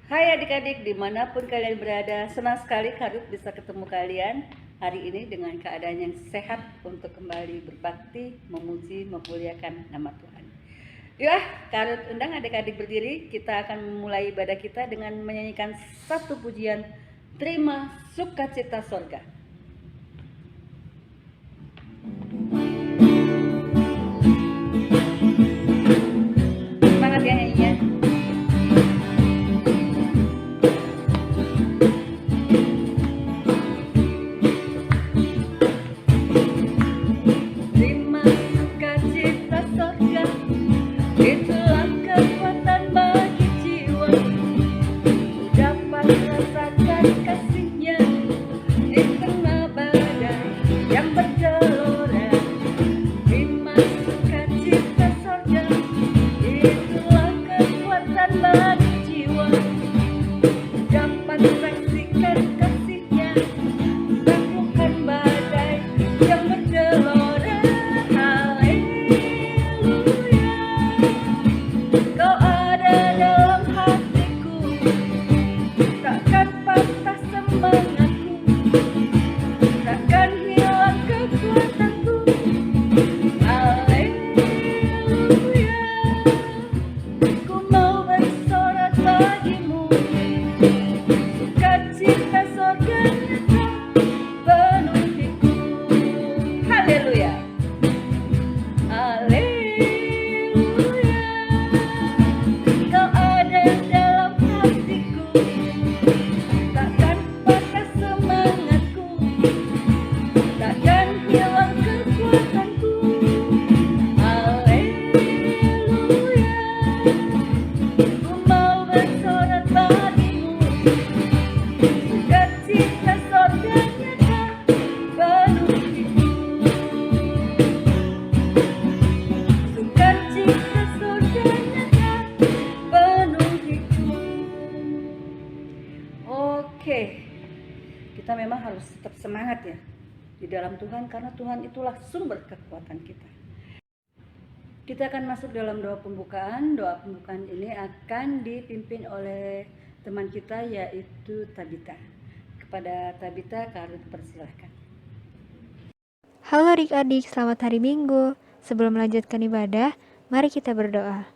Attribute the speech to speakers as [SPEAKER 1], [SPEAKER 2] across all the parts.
[SPEAKER 1] Hai adik-adik, dimanapun kalian berada, senang sekali Karut bisa ketemu kalian hari ini dengan keadaan yang sehat untuk kembali berbakti, memuji, memuliakan nama Tuhan. Yuk, Karut undang adik-adik berdiri, kita akan memulai ibadah kita dengan menyanyikan satu pujian, Terima Sukacita Sorga. Semangat ya nyanyinya. Kita memang harus tetap semangat ya di dalam Tuhan, karena Tuhan itulah sumber kekuatan kita. Kita akan masuk dalam doa pembukaan. Doa pembukaan ini akan dipimpin oleh teman kita, yaitu Tabita. Kepada Tabita, Karut persilahkan.
[SPEAKER 2] Halo adik-adik, selamat hari Minggu. Sebelum melanjutkan ibadah, mari kita berdoa.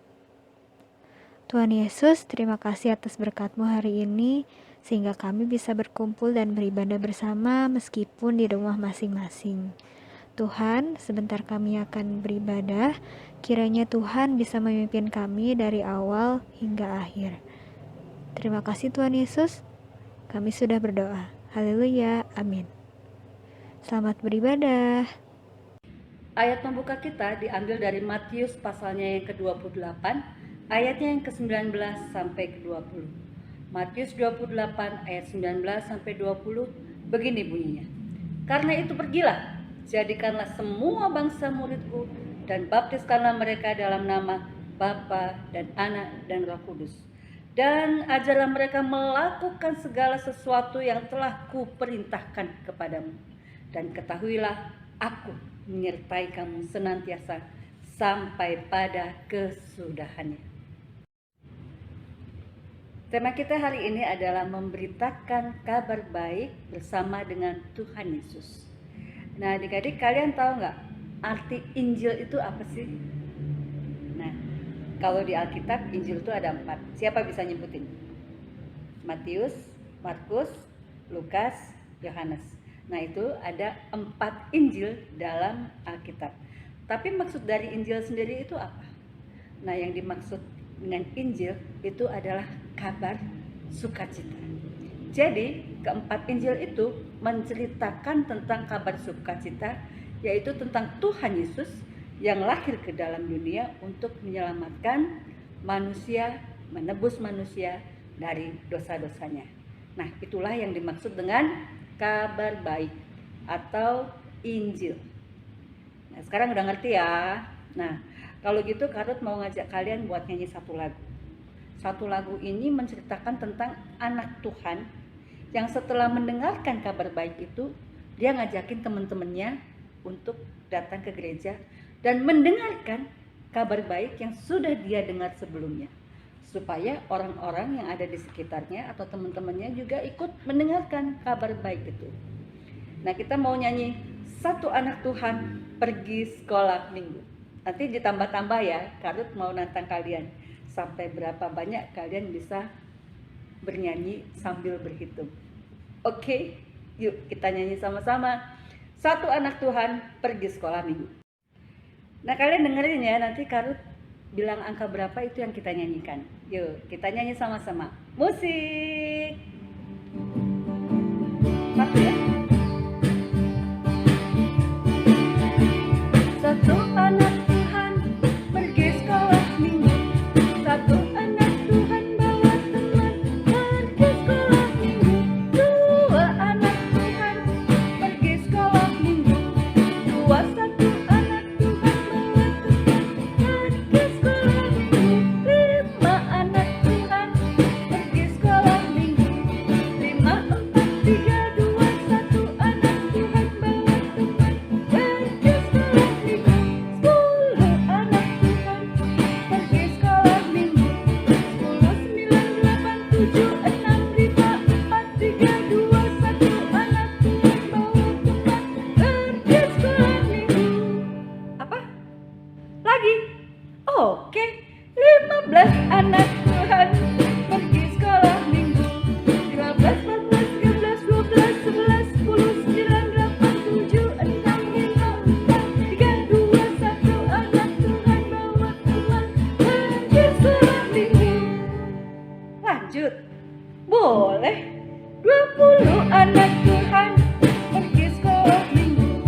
[SPEAKER 2] Tuhan Yesus, terima kasih atas berkat-Mu hari ini, sehingga kami bisa berkumpul dan beribadah bersama meskipun di rumah masing-masing. Tuhan, sebentar kami akan beribadah, kiranya Tuhan bisa memimpin kami dari awal hingga akhir. Terima kasih Tuhan Yesus, kami sudah berdoa. Haleluya, amin. Selamat beribadah.
[SPEAKER 1] Ayat pembuka kita diambil dari Matius pasalnya yang ke-28, ayatnya yang ke-19 sampai ke-20. Matius 28 ayat 19 sampai 20 begini bunyinya. Karena itu pergilah, jadikanlah semua bangsa muridku dan baptiskanlah mereka dalam nama Bapa dan Anak dan Roh Kudus. Dan ajarlah mereka melakukan segala sesuatu yang telah kuperintahkan kepadamu. Dan ketahuilah, aku menyertai kamu senantiasa sampai pada kesudahannya. Tema kita hari ini adalah memberitakan kabar baik bersama dengan Tuhan Yesus. Nah, adik-adik, kalian tahu nggak arti Injil itu apa sih? Nah, kalau di Alkitab Injil itu ada 4. Siapa bisa nyebutin? Matius, Markus, Lukas, Yohanes. Nah, itu ada 4 Injil dalam Alkitab. Tapi maksud dari Injil sendiri itu apa? Nah, yang dimaksud dengan Injil itu adalah kabar sukacita. Jadi, keempat Injil itu menceritakan tentang kabar sukacita, yaitu tentang Tuhan Yesus yang lahir ke dalam dunia untuk menyelamatkan manusia, menebus manusia dari dosa-dosanya. Nah, itulah yang dimaksud dengan kabar baik atau Injil. Nah, sekarang udah ngerti ya. Nah, kalau gitu Karut mau ngajak kalian buat nyanyi satu lagu. Satu lagu ini menceritakan tentang anak Tuhan yang setelah mendengarkan kabar baik itu, dia ngajakin teman-temannya untuk datang ke gereja dan mendengarkan kabar baik yang sudah dia dengar sebelumnya, supaya orang-orang yang ada di sekitarnya atau teman-temannya juga ikut mendengarkan kabar baik itu. Nah, kita mau nyanyi Satu Anak Tuhan Pergi Sekolah Minggu. Nanti ditambah-tambah ya, Karut mau nantang kalian sampai berapa banyak kalian bisa bernyanyi sambil berhitung. Oke, yuk kita nyanyi sama-sama. Satu Anak Tuhan Pergi Sekolah Minggu. Nah, kalian dengerin ya, nanti Karut bilang angka berapa itu yang kita nyanyikan. Yuk, kita nyanyi sama-sama. Musik. Satu ya. Satu anak Tuhan pergi sekolah minggu. Satu anak Tuhan bawa teman pergi sekolah minggu. Dua anak Tuhan pergi sekolah minggu. Dua satu anak Tuhan bawa teman pergi sekolah minggu. Lima anak Tuhan pergi sekolah minggu. Lima empat tiga dua satu anak Tuhan bawa teman pergi sekolah minggu. 10 anak Tuhan pergi sekolah minggu. 10 9 8 7 6 5 4 3 2 1 anak Tuhan bawa teman pergi sekolah minggu. Apa? Lagi? Oke, 15 anak Tuhan pergi sekolah minggu. 15 14 13 12 11 10 9 8 7 6 5 4 3 2 1 anak Tuhan bawa teman pergi sekolah minggu. Lanjut. Boleh. 20 anak Tuhan pergi sekolah minggu.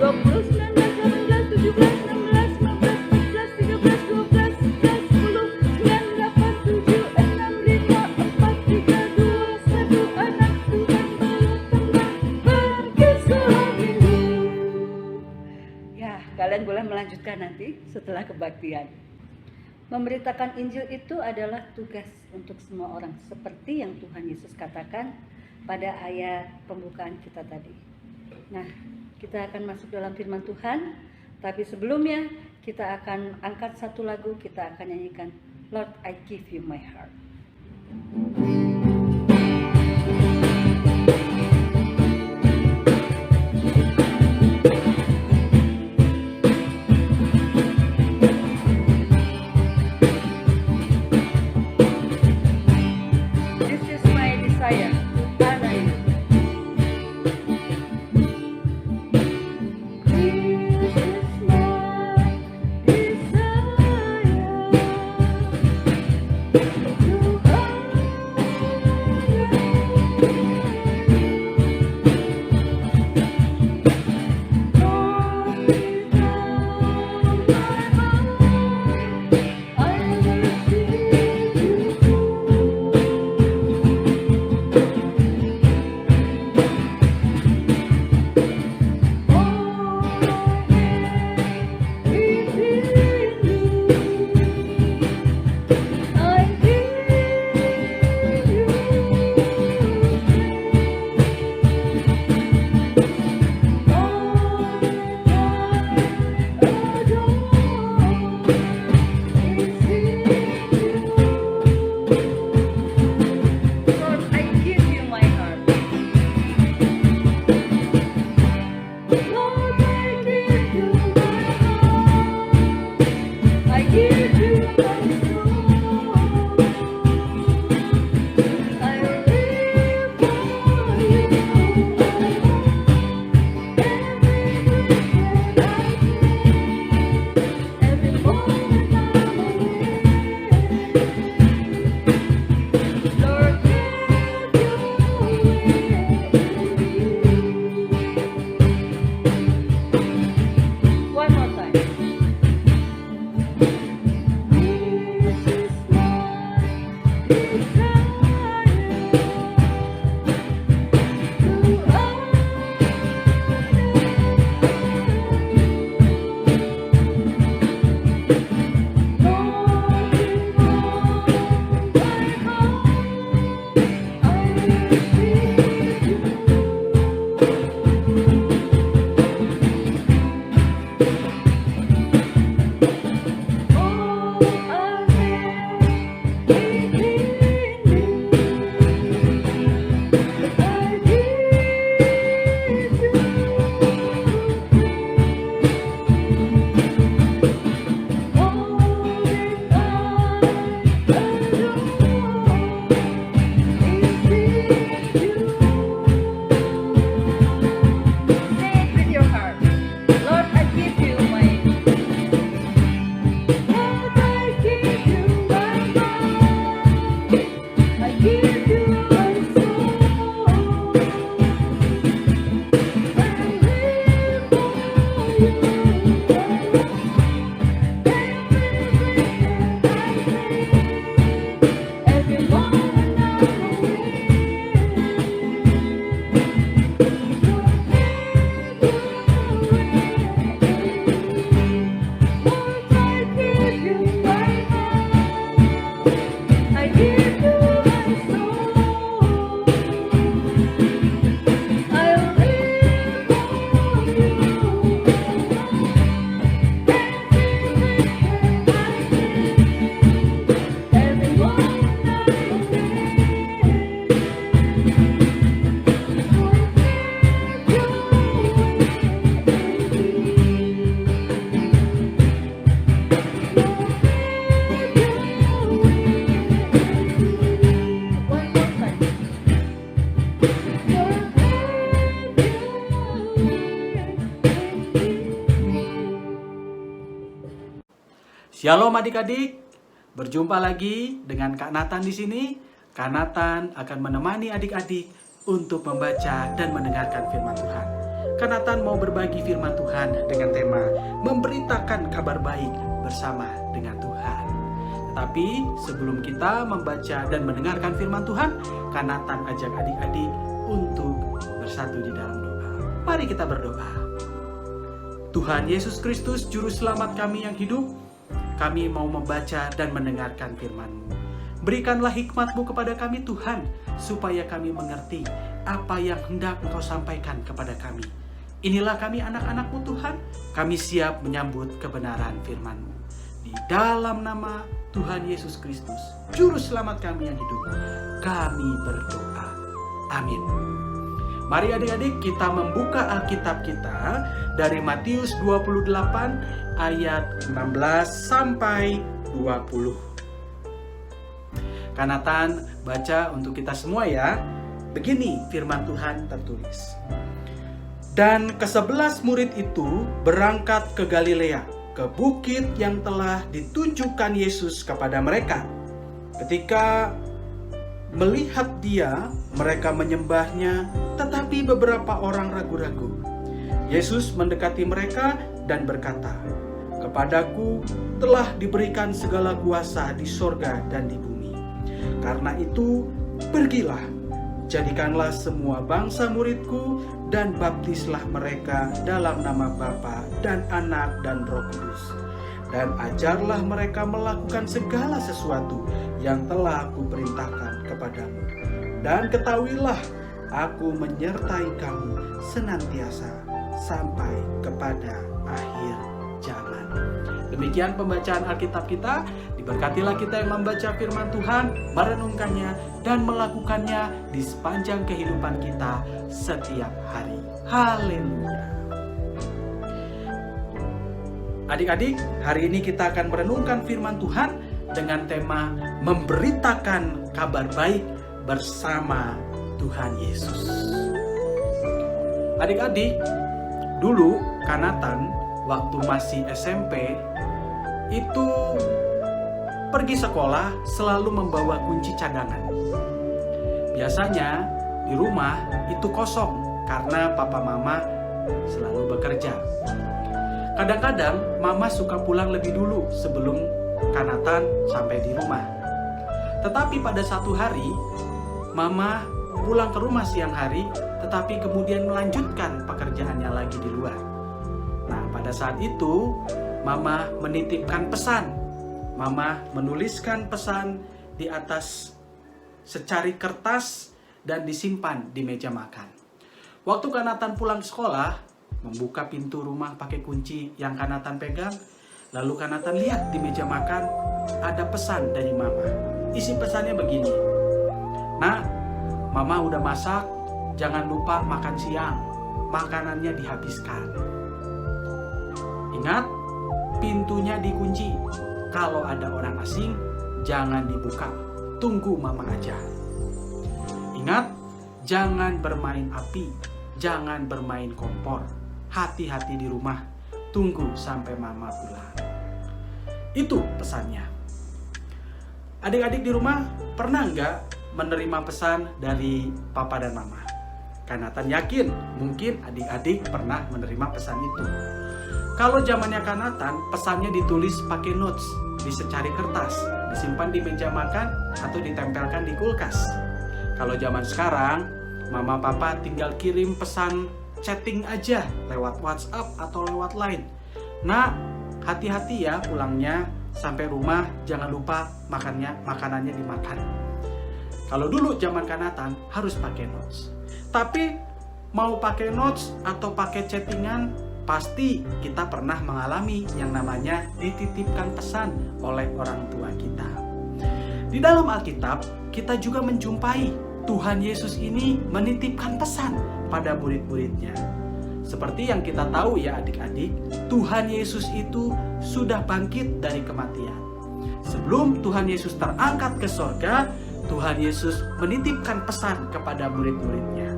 [SPEAKER 1] 20 19 18 17 16 15 14 13 12 11 10 9 8 7 6 5 4 3 2 1 anak Tuhan bawa teman pergi sekolah minggu. Ya, kalian boleh melanjutkan nanti setelah kebaktian. Memberitakan Injil itu adalah tugas untuk semua orang, seperti yang Tuhan Yesus katakan pada ayat pembukaan kita tadi. Nah, kita akan masuk dalam firman Tuhan, tapi sebelumnya kita akan angkat satu lagu, kita akan nyanyikan Lord, I Give You My Heart. This is my desire to honor you. This is my desire to honor
[SPEAKER 3] Shalom adik-adik, berjumpa lagi dengan Kak Nathan di sini. Kak Nathan akan menemani adik-adik untuk membaca dan mendengarkan firman Tuhan. Kak Nathan mau berbagi firman Tuhan dengan tema memberitakan kabar baik bersama dengan Tuhan. Tetapi sebelum kita membaca dan mendengarkan firman Tuhan, Kak Nathan ajak adik-adik untuk bersatu di dalam doa. Mari kita berdoa. Tuhan Yesus Kristus, Juru Selamat kami yang hidup, kami mau membaca dan mendengarkan firman-Mu. Berikanlah hikmat-Mu kepada kami Tuhan, supaya kami mengerti apa yang hendak Engkau sampaikan kepada kami. Inilah kami anak-anak-Mu Tuhan, kami siap menyambut kebenaran firman-Mu. Di dalam nama Tuhan Yesus Kristus, Juru Selamat kami yang hidup, kami berdoa. Amin. Mari adik-adik kita membuka Alkitab kita dari Matius 28 ayat 16 sampai 20. Kak Nathan baca untuk kita semua ya. Begini firman Tuhan tertulis. Dan ke-11 murid itu berangkat ke Galilea, ke bukit yang telah ditunjukkan Yesus kepada mereka. Ketika melihat dia, mereka menyembahnya, tetapi beberapa orang ragu-ragu. Yesus mendekati mereka dan berkata, "Kepadaku telah diberikan segala kuasa di sorga dan di bumi. Karena itu, pergilah, jadikanlah semua bangsa muridku dan baptislah mereka dalam nama Bapa dan Anak dan Roh Kudus. Dan ajarlah mereka melakukan segala sesuatu yang telah aku perintahkan kepadamu. Dan ketahuilah, aku menyertai kamu senantiasa sampai kepada akhir zaman." Demikian pembacaan Alkitab kita. Diberkatilah kita yang membaca firman Tuhan, merenungkannya, dan melakukannya di sepanjang kehidupan kita setiap hari. Haleluya. Adik-adik, hari ini kita akan merenungkan firman Tuhan dengan tema memberitakan kabar baik bersama Tuhan Yesus. Adik-adik, dulu Kak Nathan waktu masih SMP itu pergi sekolah selalu membawa kunci cadangan. Biasanya di rumah itu kosong karena papa mama selalu bekerja. Kadang-kadang mama suka pulang lebih dulu sebelum Kak Nathan sampai di rumah. Tetapi pada satu hari mama pulang ke rumah siang hari, tetapi kemudian melanjutkan pekerjaannya lagi di luar. Nah, pada saat itu mama menitipkan pesan. Mama menuliskan pesan di atas secari kertas dan disimpan di meja makan. Waktu Kak Nathan pulang ke sekolah, membuka pintu rumah pakai kunci yang Kak Nathan pegang, lalu Kak Nathan lihat di meja makan ada pesan dari mama. Isi pesannya begini, "Nak, mama udah masak, jangan lupa makan siang, makanannya dihabiskan. Ingat, pintunya dikunci. Kalau ada orang asing, jangan dibuka. Tunggu mama aja. Ingat, jangan bermain api, jangan bermain kompor. Hati-hati di rumah, tunggu sampai mama pulang." Itu pesannya. Adik-adik di rumah pernah nggak menerima pesan dari papa dan mama? Kak Nathan yakin mungkin adik-adik pernah menerima pesan itu. Kalau zamannya Kak Nathan, pesannya ditulis pakai notes di secari kertas, disimpan di meja makan atau ditempelkan di kulkas. Kalau zaman sekarang, mama papa tinggal kirim pesan chatting aja lewat WhatsApp atau lewat Line. "Nak, hati-hati ya pulangnya, sampai rumah jangan lupa makanannya dimakan." Kalau dulu zaman Kak Nathan harus pakai notes. Tapi mau pakai notes atau pakai chattingan, pasti kita pernah mengalami yang namanya dititipkan pesan oleh orang tua kita. Di dalam Alkitab, kita juga menjumpai Tuhan Yesus ini menitipkan pesan pada murid-muridnya. Seperti yang kita tahu ya adik-adik, Tuhan Yesus itu sudah bangkit dari kematian. Sebelum Tuhan Yesus terangkat ke sorga, Tuhan Yesus menitipkan pesan kepada murid-muridnya.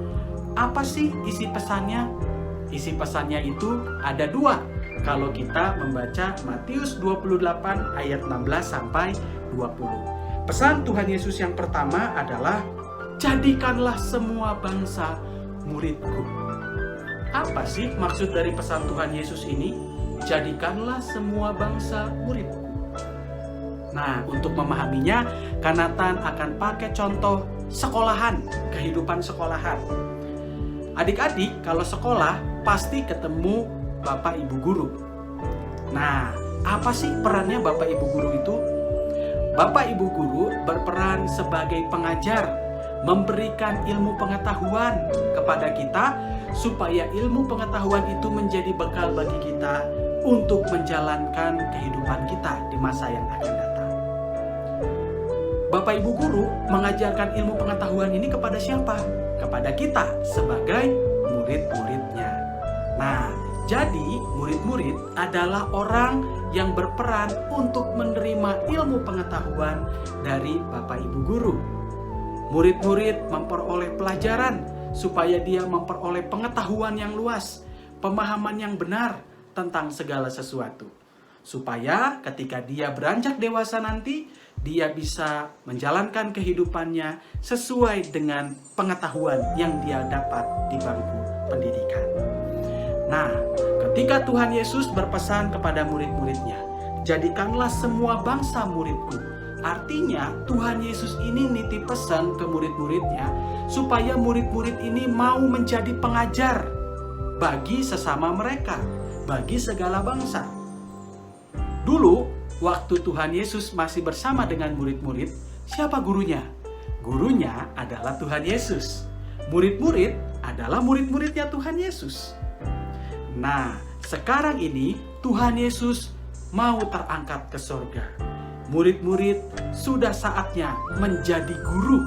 [SPEAKER 3] Apa sih isi pesannya? Isi pesannya itu ada dua. kalau kita membaca Matius 28 ayat 16 sampai 20. Pesan Tuhan Yesus yang pertama adalah jadikanlah semua bangsa muridku. Apa sih maksud dari pesan Tuhan Yesus ini? Jadikanlah semua bangsa muridku. Nah, untuk memahaminya, Kanatan akan pakai contoh sekolahan, kehidupan sekolahan. Adik-adik kalau sekolah pasti ketemu Bapak Ibu Guru. Nah, apa sih perannya Bapak Ibu Guru itu? Bapak Ibu Guru berperan sebagai pengajar, memberikan ilmu pengetahuan kepada kita supaya ilmu pengetahuan itu menjadi bekal bagi kita untuk menjalankan kehidupan kita di masa yang akan datang. Bapak Ibu Guru mengajarkan ilmu pengetahuan ini kepada siapa? Kepada kita sebagai murid-muridnya. Nah, jadi murid-murid adalah orang yang berperan untuk menerima ilmu pengetahuan dari Bapak Ibu Guru. Murid-murid memperoleh pelajaran supaya dia memperoleh pengetahuan yang luas, pemahaman yang benar tentang segala sesuatu. Supaya ketika dia beranjak dewasa nanti, dia bisa menjalankan kehidupannya sesuai dengan pengetahuan yang dia dapat di bangku pendidikan. Nah, ketika Tuhan Yesus berpesan kepada murid-muridnya, jadikanlah semua bangsa muridku. Artinya Tuhan Yesus ini nitip pesan ke murid-muridnya supaya murid-murid ini mau menjadi pengajar bagi sesama mereka, bagi segala bangsa. Dulu, waktu Tuhan Yesus masih bersama dengan murid-murid, siapa gurunya? Gurunya adalah Tuhan Yesus. Murid-murid adalah murid-muridnya Tuhan Yesus. Nah, sekarang ini Tuhan Yesus mau terangkat ke surga. Murid-murid sudah saatnya menjadi guru.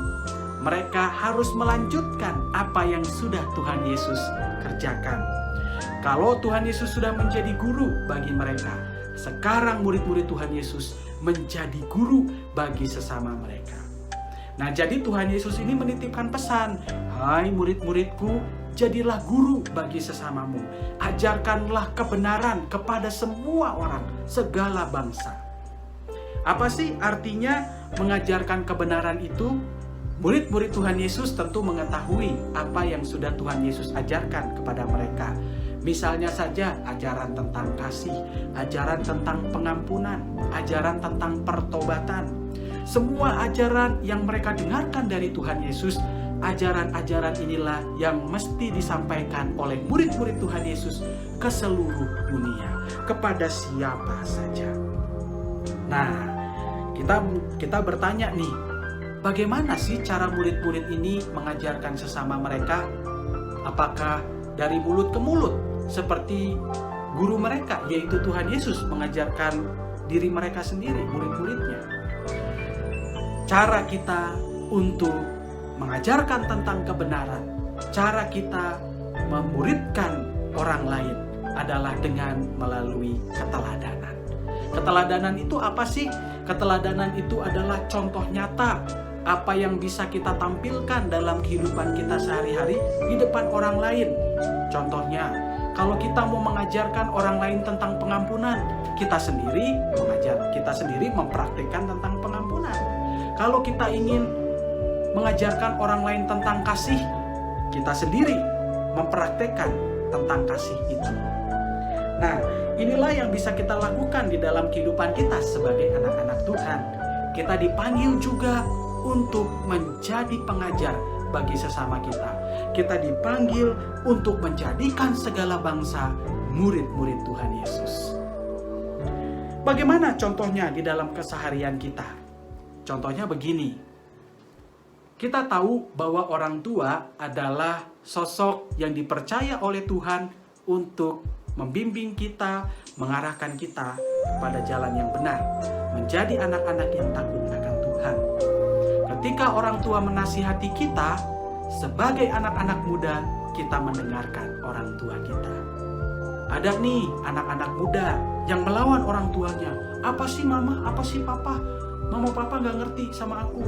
[SPEAKER 3] Mereka harus melanjutkan apa yang sudah Tuhan Yesus kerjakan. Kalau Tuhan Yesus sudah menjadi guru bagi mereka, sekarang murid-murid Tuhan Yesus menjadi guru bagi sesama mereka. Nah, jadi Tuhan Yesus ini menitipkan pesan, hai murid-muridku, jadilah guru bagi sesamamu. Ajarkanlah kebenaran kepada semua orang, segala bangsa. Apa sih artinya mengajarkan kebenaran itu? Murid-murid Tuhan Yesus tentu mengetahui apa yang sudah Tuhan Yesus ajarkan kepada mereka. Misalnya saja ajaran tentang kasih, ajaran tentang pengampunan, ajaran tentang pertobatan. Semua ajaran yang mereka dengarkan dari Tuhan Yesus, ajaran-ajaran inilah yang mesti disampaikan oleh murid-murid Tuhan Yesus ke seluruh dunia, kepada siapa saja. Nah, kita bertanya nih, bagaimana sih cara murid-murid ini mengajarkan sesama mereka? Apakah dari mulut ke mulut seperti guru mereka, yaitu Tuhan Yesus mengajarkan diri mereka sendiri, murid-muridnya? Cara kita untuk mengajarkan tentang kebenaran, cara kita memuridkan orang lain adalah dengan melalui keteladanan. Keteladanan itu apa sih? Keteladanan itu adalah contoh nyata apa yang bisa kita tampilkan dalam kehidupan kita sehari-hari di depan orang lain. Contohnya, kalau kita mau mengajarkan orang lain tentang pengampunan, kita sendiri mempraktikkan tentang pengampunan. Kalau kita ingin mengajarkan orang lain tentang kasih, kita sendiri mempraktikkan tentang kasih itu. Nah, inilah yang bisa kita lakukan di dalam kehidupan kita sebagai anak-anak Tuhan. Kita dipanggil juga untuk menjadi pengajar bagi sesama kita. Kita dipanggil untuk menjadikan segala bangsa murid-murid Tuhan Yesus. Bagaimana contohnya di dalam keseharian kita? Contohnya begini. Kita tahu bahwa orang tua adalah sosok yang dipercaya oleh Tuhan untuk membimbing kita, mengarahkan kita kepada jalan yang benar, menjadi anak-anak yang takut akan Tuhan. Ketika orang tua menasihati kita, sebagai anak-anak muda, kita mendengarkan orang tua kita. Ada nih anak-anak muda yang melawan orang tuanya. Apa sih mama, apa sih papa? Mama papa gak ngerti sama aku.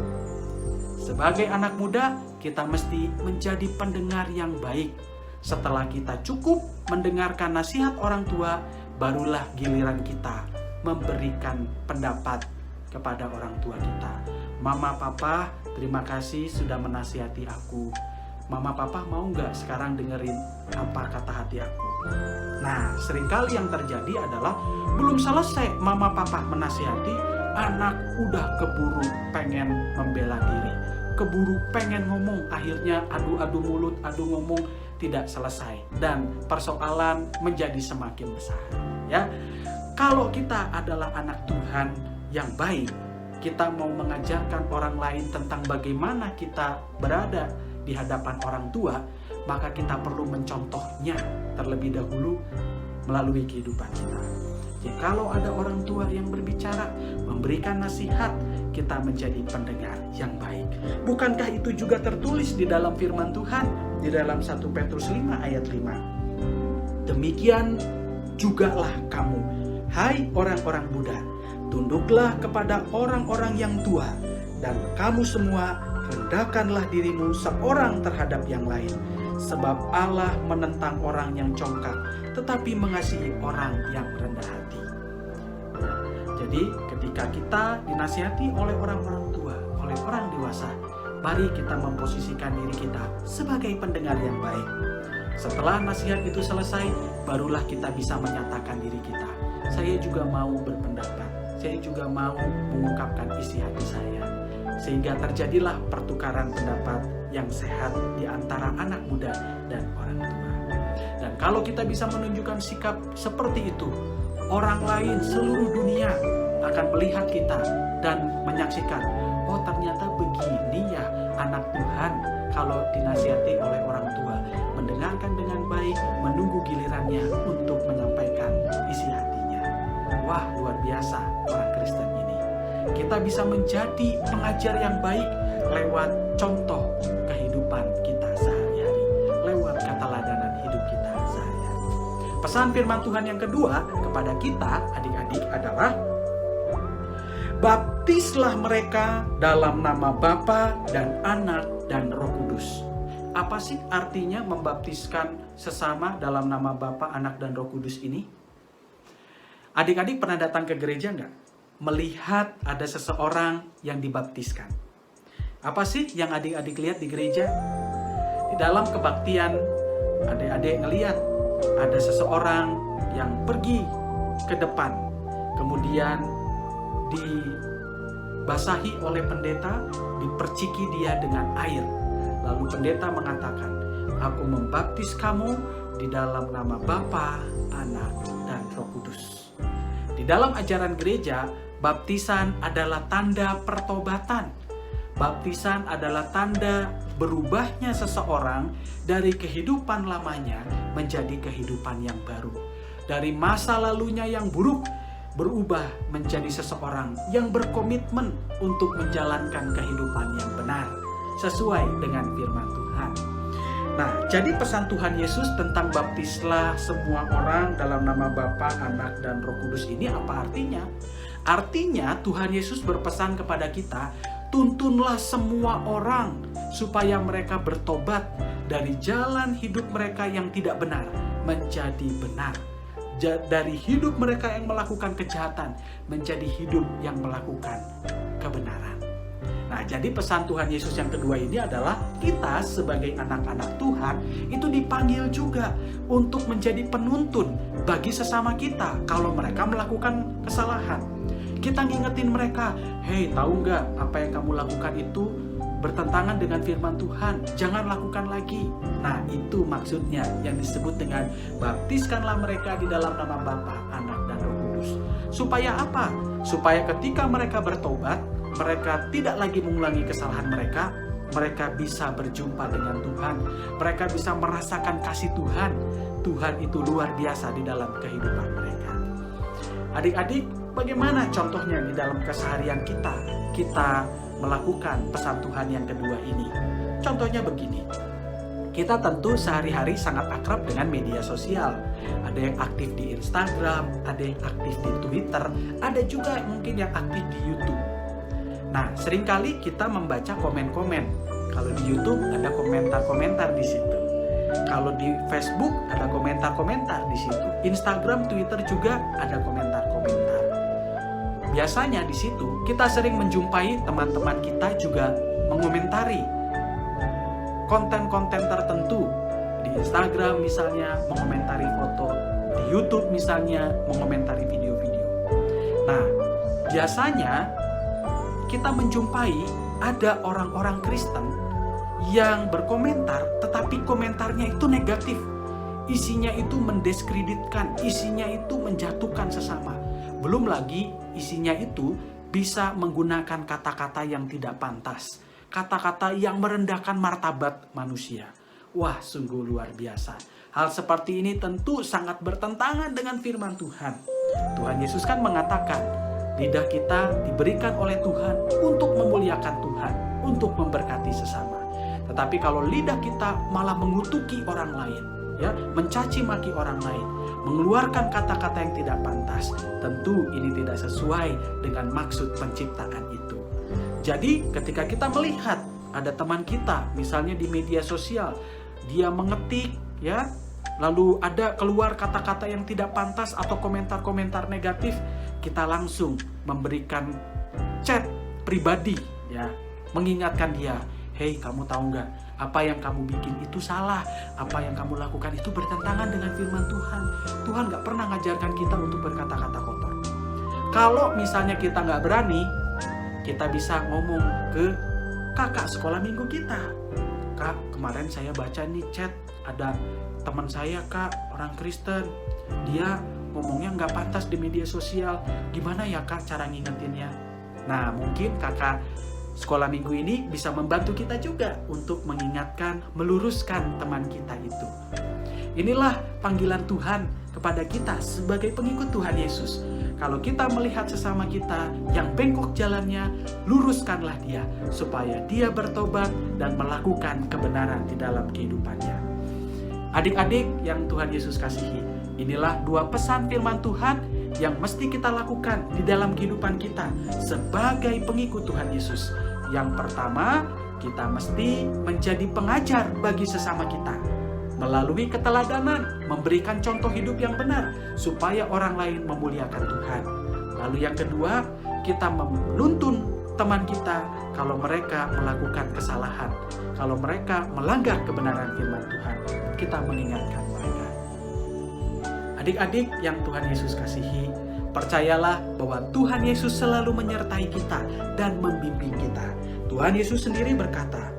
[SPEAKER 3] Sebagai anak muda, kita mesti menjadi pendengar yang baik. Setelah kita cukup mendengarkan nasihat orang tua, barulah giliran kita memberikan pendapat kepada orang tua kita. Mama, papa, terima kasih sudah menasihati aku. Mama, papa mau nggak sekarang dengerin apa kata hati aku? Nah, seringkali yang terjadi adalah belum selesai mama, papa menasihati, anak udah keburu pengen membela diri, keburu pengen ngomong, akhirnya adu mulut, adu ngomong, tidak selesai, dan persoalan menjadi semakin besar. Ya, kalau kita adalah anak Tuhan yang baik, kita mau mengajarkan orang lain tentang bagaimana kita berada di hadapan orang tua, maka kita perlu mencontohnya terlebih dahulu melalui kehidupan kita. Jadi kalau ada orang tua yang berbicara, memberikan nasihat, kita menjadi pendengar yang baik. Bukankah itu juga tertulis di dalam firman Tuhan, di dalam 1 Petrus 5 ayat 5? Demikian jugalah kamu, hai orang-orang muda, tunduklah kepada orang-orang yang tua, dan kamu semua rendahkanlah dirimu seorang terhadap yang lain. Sebab Allah menentang orang yang congkak, tetapi mengasihi orang yang rendah hati. Jadi ketika kita dinasihati oleh orang-orang tua, oleh orang dewasa, mari kita memposisikan diri kita sebagai pendengar yang baik. Setelah nasihat itu selesai, barulah kita bisa menyatakan diri kita. Saya juga mau berpendapat, saya juga mau mengungkapkan isi hati saya. Sehingga terjadilah pertukaran pendapat yang sehat di antara anak muda dan orang tua. Dan kalau kita bisa menunjukkan sikap seperti itu, orang lain seluruh dunia akan melihat kita dan menyaksikan, oh ternyata begini ya anak Tuhan kalau dinasihati oleh orang tua, mendengarkan dengan baik, menunggu gilirannya untuk menyampaikan isi hatinya. Wah, luar biasa orang Kristen ini. Kita bisa menjadi pengajar yang baik lewat contoh kehidupan kita sehari-hari, lewat keteladanan hidup kita sehari-hari. Pesan firman Tuhan yang kedua kepada kita, adik-adik, adalah baptislah mereka dalam nama Bapa dan Anak dan Roh Kudus. Apa sih artinya membaptiskan sesama dalam nama Bapa, Anak, dan Roh Kudus ini? Adik-adik pernah datang ke gereja nggak? Melihat ada seseorang yang dibaptiskan. Apa sih yang adik-adik lihat di gereja? Di dalam kebaktian, adik-adik ngelihat ada seseorang yang pergi ke depan, kemudian dibasahi oleh pendeta, diperciki dia dengan air. Lalu pendeta mengatakan, aku membaptis kamu di dalam nama Bapa, Anak, dan Roh Kudus. Di dalam ajaran gereja, baptisan adalah tanda pertobatan. Baptisan adalah tanda berubahnya seseorang dari kehidupan lamanya menjadi kehidupan yang baru. Dari masa lalunya yang buruk, berubah menjadi seseorang yang berkomitmen untuk menjalankan kehidupan yang benar, sesuai dengan firman Tuhan. Nah, jadi pesan Tuhan Yesus tentang baptislah semua orang dalam nama Bapa, Anak, dan Roh Kudus ini apa artinya? Artinya Tuhan Yesus berpesan kepada kita, tuntunlah semua orang supaya mereka bertobat dari jalan hidup mereka yang tidak benar menjadi benar. Dari hidup mereka yang melakukan kejahatan menjadi hidup yang melakukan kebenaran. Nah, jadi pesan Tuhan Yesus yang kedua ini adalah kita sebagai anak-anak Tuhan itu dipanggil juga untuk menjadi penuntun bagi sesama kita kalau mereka melakukan kesalahan. Kita ngingetin mereka, hei, tahu nggak apa yang kamu lakukan itu bertentangan dengan firman Tuhan, jangan lakukan lagi. Nah, itu maksudnya yang disebut dengan baptiskanlah mereka di dalam nama Bapa, Anak, dan Roh Kudus. Supaya apa? Supaya ketika mereka bertobat, mereka tidak lagi mengulangi kesalahan mereka, mereka bisa berjumpa dengan Tuhan, mereka bisa merasakan kasih Tuhan. Tuhan itu luar biasa di dalam kehidupan mereka. Adik-adik, bagaimana contohnya di dalam keseharian kita melakukan pesan Tuhan yang kedua ini? Contohnya begini, kita tentu sehari-hari sangat akrab dengan media sosial. Ada yang aktif di Instagram, ada yang aktif di Twitter, ada juga mungkin yang aktif di YouTube. Nah, seringkali kita membaca komen-komen. Kalau di YouTube ada komentar-komentar di situ. Kalau di Facebook ada komentar-komentar di situ. Instagram, Twitter juga ada komentar-komentar. Biasanya di situ kita sering menjumpai teman-teman kita juga mengomentari konten-konten tertentu. Di Instagram misalnya mengomentari foto, di YouTube misalnya mengomentari video-video. Nah, biasanya kita menjumpai ada orang-orang Kristen yang berkomentar, tetapi komentarnya itu negatif. Isinya itu mendiskreditkan, isinya itu menjatuhkan sesama. Belum lagi isinya itu bisa menggunakan kata-kata yang tidak pantas, kata-kata yang merendahkan martabat manusia. Wah, sungguh luar biasa. Hal seperti ini tentu sangat bertentangan dengan firman Tuhan. Tuhan Yesus kan mengatakan, lidah kita diberikan oleh Tuhan untuk memuliakan Tuhan, untuk memberkati sesama. Tetapi kalau lidah kita malah mengutuki orang lain, ya, mencaci maki orang lain, mengeluarkan kata-kata yang tidak pantas, tentu ini tidak sesuai dengan maksud penciptaan itu. Jadi ketika kita melihat ada teman kita, misalnya di media sosial, dia mengetik, ya, lalu ada keluar kata-kata yang tidak pantas atau komentar-komentar negatif, kita langsung memberikan chat pribadi, ya, mengingatkan dia, hei, kamu tahu nggak, apa yang kamu bikin itu salah, apa yang kamu lakukan itu bertentangan dengan firman Tuhan. Tuhan nggak pernah ngajarkan kita untuk berkata-kata kotor. Kalau misalnya kita nggak berani, kita bisa ngomong ke kakak sekolah minggu kita. Kak, kemarin saya baca nih chat, ada teman saya kak, orang Kristen, dia ngomongnya nggak pantas di media sosial, gimana ya kak cara ngingetinnya? Nah, mungkin kakak sekolah minggu ini bisa membantu kita juga untuk mengingatkan, meluruskan teman kita itu. Inilah panggilan Tuhan kepada kita sebagai pengikut Tuhan Yesus. Kalau kita melihat sesama kita yang bengkok jalannya, luruskanlah dia supaya dia bertobat dan melakukan kebenaran di dalam kehidupannya. Adik-adik yang Tuhan Yesus kasihi, inilah dua pesan firman Tuhan yang mesti kita lakukan di dalam kehidupan kita sebagai pengikut Tuhan Yesus. Yang pertama, kita mesti menjadi pengajar bagi sesama kita melalui keteladanan, memberikan contoh hidup yang benar supaya orang lain memuliakan Tuhan. Lalu yang kedua, kita menuntun teman kita kalau mereka melakukan kesalahan, kalau mereka melanggar kebenaran firman Tuhan, kita mengingatkan mereka. Adik-adik yang Tuhan Yesus kasihi, percayalah bahwa Tuhan Yesus selalu menyertai kita dan membimbing kita. Tuhan Yesus sendiri berkata,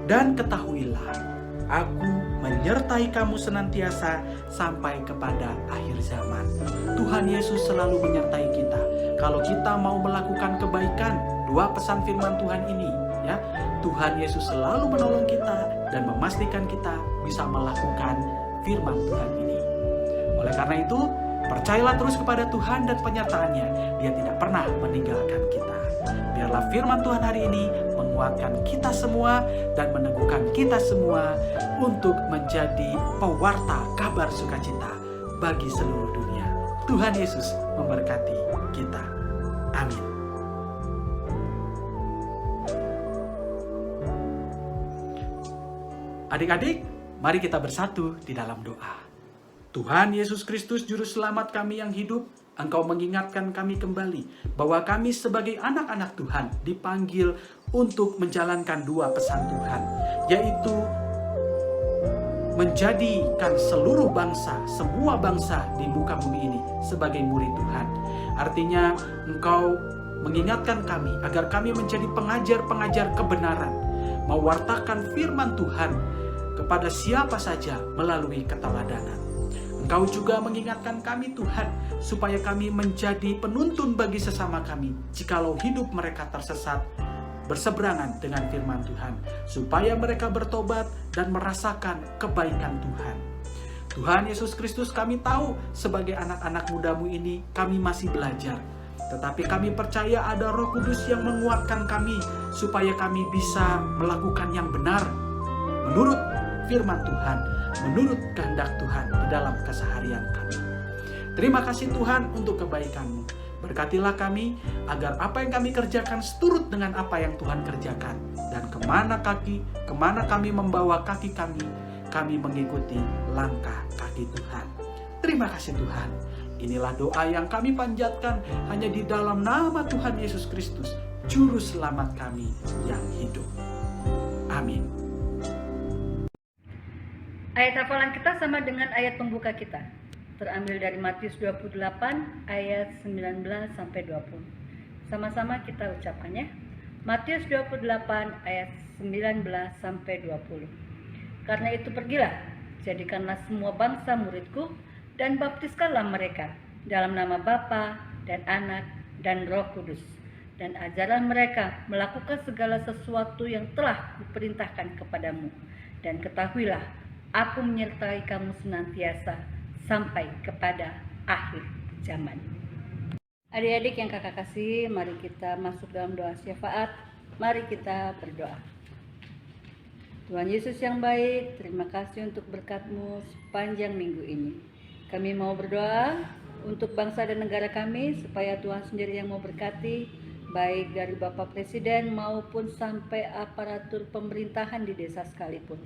[SPEAKER 3] "Dan ketahuilah, Aku menyertai kamu senantiasa sampai kepada akhir zaman." Tuhan Yesus selalu menyertai kita. Kalau kita mau melakukan kebaikan, dua pesan firman Tuhan ini, ya, Tuhan Yesus selalu menolong kita dan memastikan kita bisa melakukan firman Tuhan ini. Oleh karena itu, percayalah terus kepada Tuhan dan penyertaannya. Dia tidak pernah meninggalkan kita. Biarlah firman Tuhan hari ini menguatkan kita semua dan meneguhkan kita semua untuk menjadi pewarta kabar sukacita bagi seluruh dunia. Tuhan Yesus memberkati kita. Amin. Adik-adik, mari kita bersatu di dalam doa. Tuhan Yesus Kristus, Juru Selamat kami yang hidup, Engkau mengingatkan kami kembali bahwa kami sebagai anak-anak Tuhan dipanggil untuk menjalankan dua pesan Tuhan, yaitu menjadikan seluruh bangsa, semua bangsa di muka bumi ini sebagai murid Tuhan. Artinya Engkau mengingatkan kami agar kami menjadi pengajar-pengajar kebenaran, mewartakan firman Tuhan kepada siapa saja melalui keteladanan. Engkau juga mengingatkan kami Tuhan, supaya kami menjadi penuntun bagi sesama kami, jikalau hidup mereka tersesat, berseberangan dengan firman Tuhan, supaya mereka bertobat dan merasakan kebaikan Tuhan. Tuhan Yesus Kristus, kami tahu sebagai anak-anak muda-Mu ini, kami masih belajar. Tetapi kami percaya ada Roh Kudus yang menguatkan kami, supaya kami bisa melakukan yang benar, menurut firman Tuhan, menurut kehendak Tuhan di dalam keseharian kami. Terima kasih Tuhan untuk kebaikan-Mu. Berkatilah kami agar apa yang kami kerjakan seturut dengan apa yang Tuhan kerjakan. Dan kemana kami membawa kaki kami kami mengikuti langkah kaki Tuhan. Terima kasih Tuhan. Inilah doa yang kami panjatkan hanya di dalam nama Tuhan Yesus Kristus, Juru Selamat kami yang hidup. Amin.
[SPEAKER 1] Ayat hafalan kita sama dengan ayat pembuka kita. Terambil dari Matius 28 ayat 19 sampai 20. Sama-sama kita ucapkannya. Matius 28 ayat 19 sampai 20. Karena itu pergilah, jadikanlah semua bangsa muridku dan baptiskanlah mereka dalam nama Bapa dan Anak dan Roh Kudus, dan ajarlah mereka melakukan segala sesuatu yang telah kuperintahkan kepadamu, dan ketahuilah aku menyertai kamu senantiasa sampai kepada akhir zaman. Adik-adik yang kakak kasih, mari kita masuk dalam doa syafaat. Mari kita berdoa. Tuhan Yesus yang baik, terima kasih untuk berkat-Mu sepanjang minggu ini. Kami mau berdoa untuk bangsa dan negara kami, supaya Tuhan sendiri yang mau berkati, baik dari Bapak Presiden maupun sampai aparatur pemerintahan di desa sekalipun.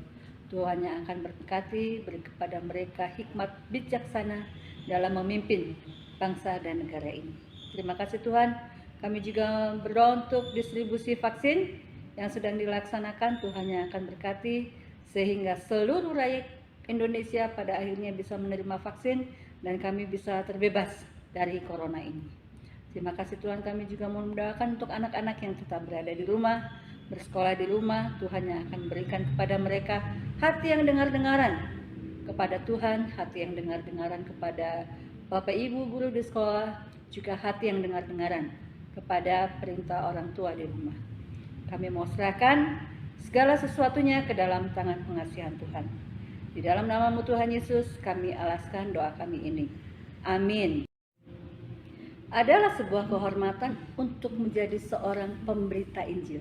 [SPEAKER 1] Tuhan yang akan berkati, beri kepada mereka hikmat bijaksana dalam memimpin bangsa dan negara ini. Terima kasih Tuhan. Kami juga berdoa untuk distribusi vaksin yang sedang dilaksanakan. Tuhan yang akan berkati, sehingga seluruh rakyat Indonesia pada akhirnya bisa menerima vaksin dan kami bisa terbebas dari corona ini. Terima kasih Tuhan. Kami juga mau mendoakan untuk anak-anak yang tetap berada di rumah, bersekolah di rumah. Tuhan yang akan berikan kepada mereka hati yang dengar-dengaran kepada Tuhan, hati yang dengar-dengaran kepada Bapak Ibu guru di sekolah, juga hati yang dengar-dengaran kepada perintah orang tua di rumah. Kami mau serahkan segala sesuatunya ke dalam tangan pengasihan Tuhan. Di dalam nama-Mu Tuhan Yesus, kami alaskan doa kami ini. Amin. Adalah sebuah kehormatan untuk menjadi seorang pemberita Injil.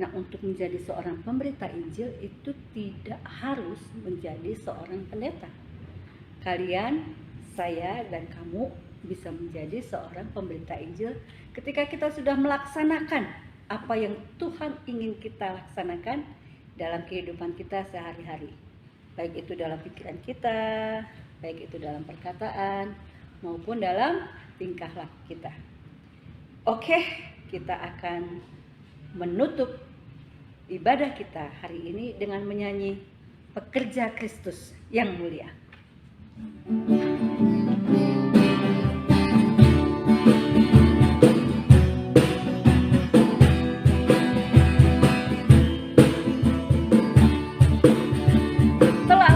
[SPEAKER 1] Nah, untuk menjadi seorang pemberita Injil itu tidak harus menjadi seorang pendeta. Kalian, saya, dan kamu bisa menjadi seorang pemberita Injil ketika kita sudah melaksanakan apa yang Tuhan ingin kita laksanakan dalam kehidupan kita sehari-hari. Baik itu dalam pikiran kita, baik itu dalam perkataan, maupun dalam tingkah laku kita. Oke, kita akan menutup ibadah kita hari ini dengan menyanyi Pekerja Kristus yang Mulia.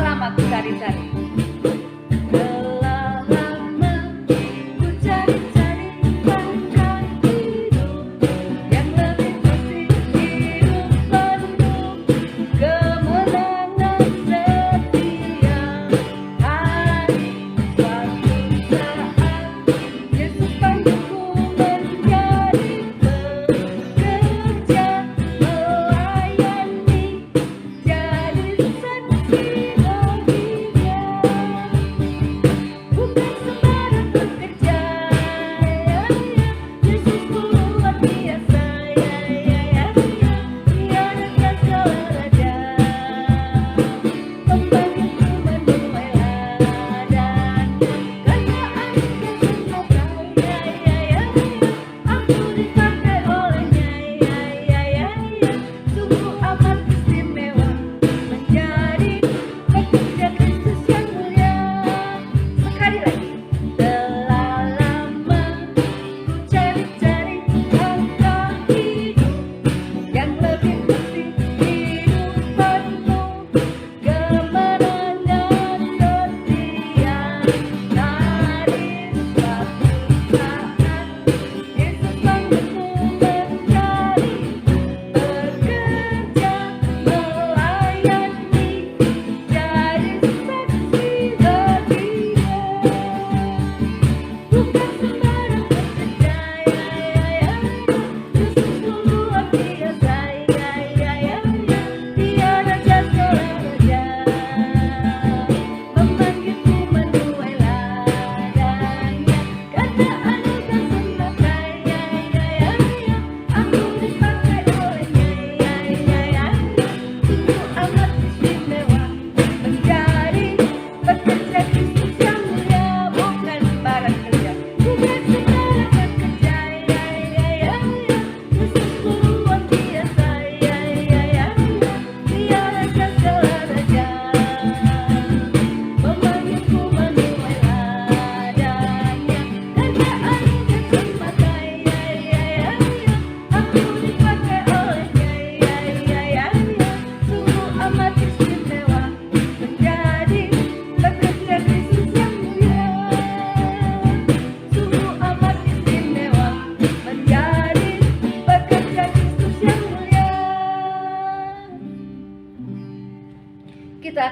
[SPEAKER 1] Kemenangan setia hari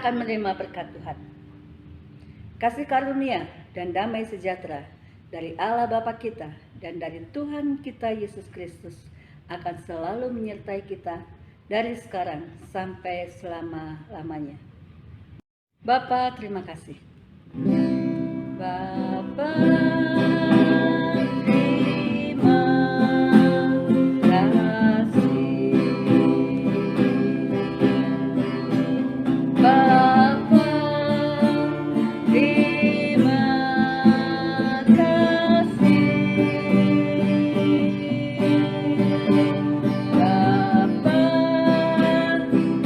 [SPEAKER 1] akan menerima berkat Tuhan. Kasih karunia dan damai sejahtera dari Allah Bapa kita dan dari Tuhan kita Yesus Kristus akan selalu menyertai kita dari sekarang sampai selama-lamanya. Bapa, terima kasih. Bapa, terima kasih. Bapa, terima kasih. Bapa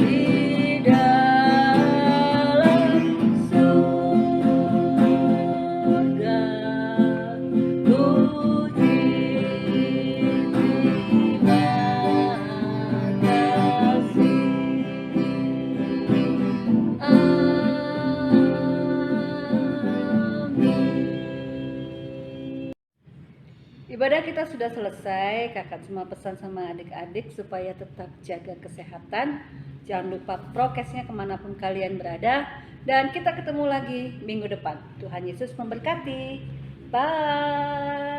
[SPEAKER 1] di dalam surga, puji terima kasih. Ibadah kita sudah selesai. Kakak cuma pesan sama adik-adik supaya tetap jaga kesehatan. Jangan lupa prokesnya kemanapun kalian berada. Dan kita ketemu lagi minggu depan. Tuhan Yesus memberkati. Bye.